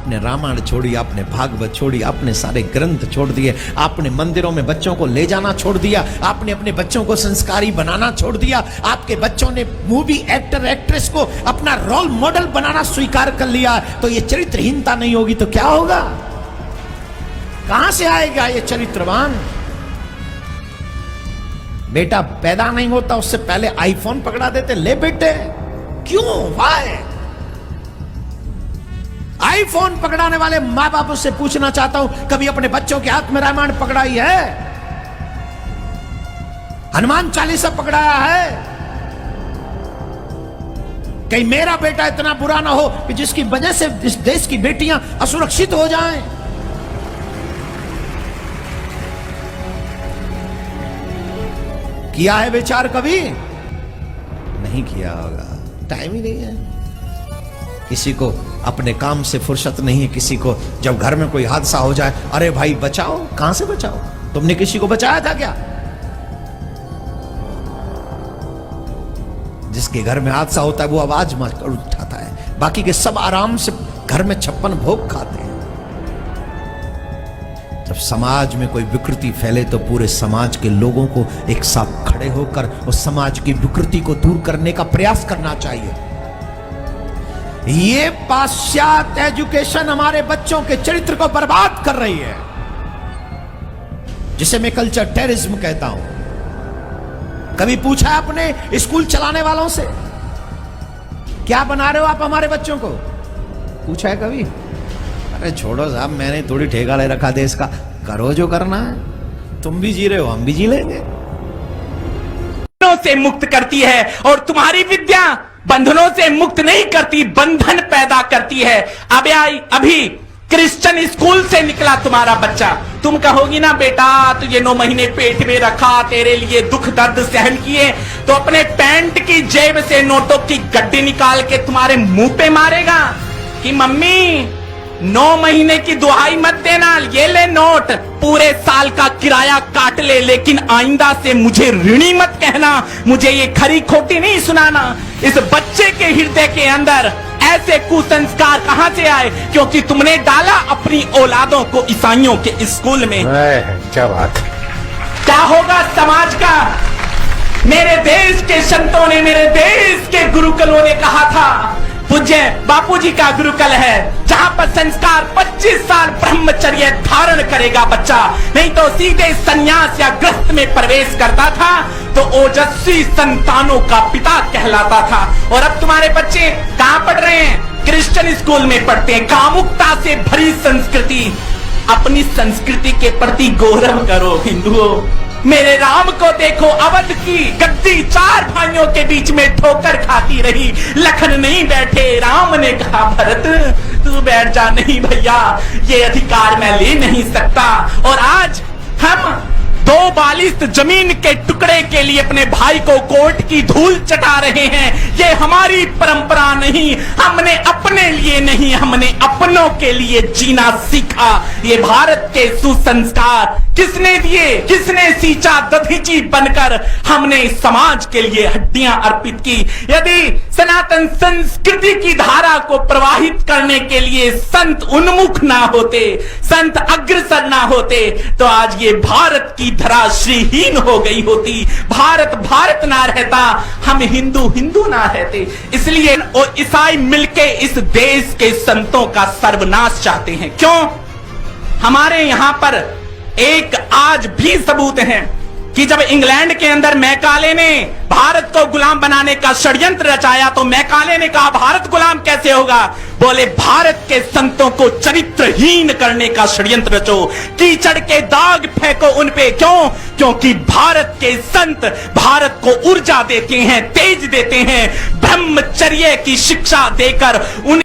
आपने रामायण छोड़ी, आपने भागवत छोड़ी, आपने सारे ग्रंथ छोड़ दिए, आपने मंदिरों में बच्चों को ले जाना छोड़ दिया, आपने अपने बच्चों को संस्कारी बनाना छोड़ दिया, आपके बच्चों ने मूवी एक्टर एक्ट्रेस को अपना रोल मॉडल बनाना स्वीकार कर लिया। तो ये चरित्रहीनता नहीं होगी तो क्या होगा? कहां से आएगा ये चरित्रवान? बेटा पैदा नहीं होता उससे पहले आईफोन पकड़ा देते, ले बेटे। क्यों? वाई? आईफोन पकड़ाने वाले मां बाप से पूछना चाहता हूं, कभी अपने बच्चों के हाथ में रामायण पकड़ाई है? हनुमान चालीसा पकड़ाया है? कहीं मेरा बेटा इतना बुरा ना हो कि जिसकी वजह से इस देश की बेटियां असुरक्षित हो जाएं। किया है विचार कभी? नहीं किया होगा, टाइम ही नहीं है। किसी को अपने काम से फुर्सत नहीं है, किसी को जब घर में कोई हादसा हो जाए, अरे भाई बचाओ। कहां से बचाओ? तुमने किसी को बचाया था क्या? जिसके घर में हादसा होता है वो आवाज मारकर उठाता है, बाकी के सब आराम से घर में 56 भोग खाते हैं। जब समाज में कोई विकृति फैले तो पूरे समाज के लोगों को एक साथ खड़े होकर उस समाज की विकृति को दूर करने का प्रयास करना चाहिए। ये पाश्चात्य एजुकेशन हमारे बच्चों के चरित्र को बर्बाद कर रही है, जिसे मैं कल्चर टेररिज्म कहता हूं। कभी पूछा है आपने स्कूल चलाने वालों से, क्या बना रहे हो आप हमारे बच्चों को? पूछा है कभी? अरे छोड़ो साहब, मैंने थोड़ी ठेका ले रखा देश का, करो जो करना है। तुम भी जी रहे हो, हम भी जी लेंगे। से मुक्त करती है और तुम्हारी विद्या बंधनों से मुक्त नहीं करती, बंधन पैदा करती है। अभी क्रिश्चियन स्कूल से निकला तुम्हारा बच्चा, तुम कहोगी ना बेटा तुझे 9 महीने पेट में रखा, तेरे लिए दुख दर्द सहन किए, तो अपने पैंट की जेब से नोटों की गड्डी निकाल के तुम्हारे मुंह पे मारेगा कि मम्मी 9 महीने की दुहाई मत देना, ये ले नोट, पूरे साल का किराया काट ले, लेकिन आइंदा से मुझे ऋणी मत कहना, मुझे ये खरी खोटी नहीं सुनाना। इस बच्चे के हृदय के अंदर ऐसे कुसंस्कार कहां से आए? क्योंकि तुमने डाला अपनी औलादों को ईसाइयों के स्कूल में। क्या बात, क्या होगा समाज का? मेरे देश के संतों ने, मेरे देश के गुरुकुलों ने कहा था, पूज्य बापूजी का गुरुकुल है जहां पर संस्कार 25 साल ब्रह्मचर्य धारण करेगा बच्चा, नहीं तो सीधे संन्यास या गृहस्थ में प्रवेश करता था तो ओजस्वी संतानों का पिता कहलाता था। और अब तुम्हारे बच्चे कहां पढ़ रहे हैं? क्रिश्चियन स्कूल में पढ़ते हैं। कामुकता से भरी संस्कृति। अपनी संस्कृति के प्रति गौरव करो हिंदुओं। मेरे राम को देखो, अवध की गद्दी 4 भाइयों के बीच में ठोकर खाती रही, लखन नहीं बैठे, राम ने कहा भरत तू बैठ जा। नहीं भैया, ये अधिकार मैं ले नहीं सकता। और आज हम 2 बालिस्त जमीन के टुकड़े के लिए अपने भाई को कोर्ट की धूल चटा रहे हैं। ये हमारी परंपरा नहीं, हमने अपने लिए नहीं, हमने अपनों के लिए जीना सीखा। ये भारत के सुसंस्कार किसने दिए? किसने सींचा दधीची बनकर? हमने समाज के लिए हड्डियां अर्पित की। यदि सनातन संस्कृति की धारा को प्रवाहित करने के लिए संत उन्मुख ना होते, संत अग्रसर ना होते, तो आज ये भारत की धरा श्रीहीन हो गई होती, भारत भारत ना रहता, हम हिंदू हिंदू ना रहते। इसलिए और ईसाई मिलके इस देश के संतों का सर्वनाश चाहते हैं। क्यों? हमारे यहां पर एक आज भी सबूत है कि जब इंग्लैंड के अंदर मैकाले ने भारत को गुलाम बनाने का षड्यंत्र रचाया तो मैकाले ने कहा भारत गुलाम कैसे होगा? बोले भारत के संतों को चरित्रहीन करने का षड्यंत्र रचो, कीचड़ के दाग फेंको उन पे। क्यों? क्योंकि भारत के संत भारत को ऊर्जा देते हैं, तेज देते हैं, ब्रह्मचर्य की शिक्षा देकर उन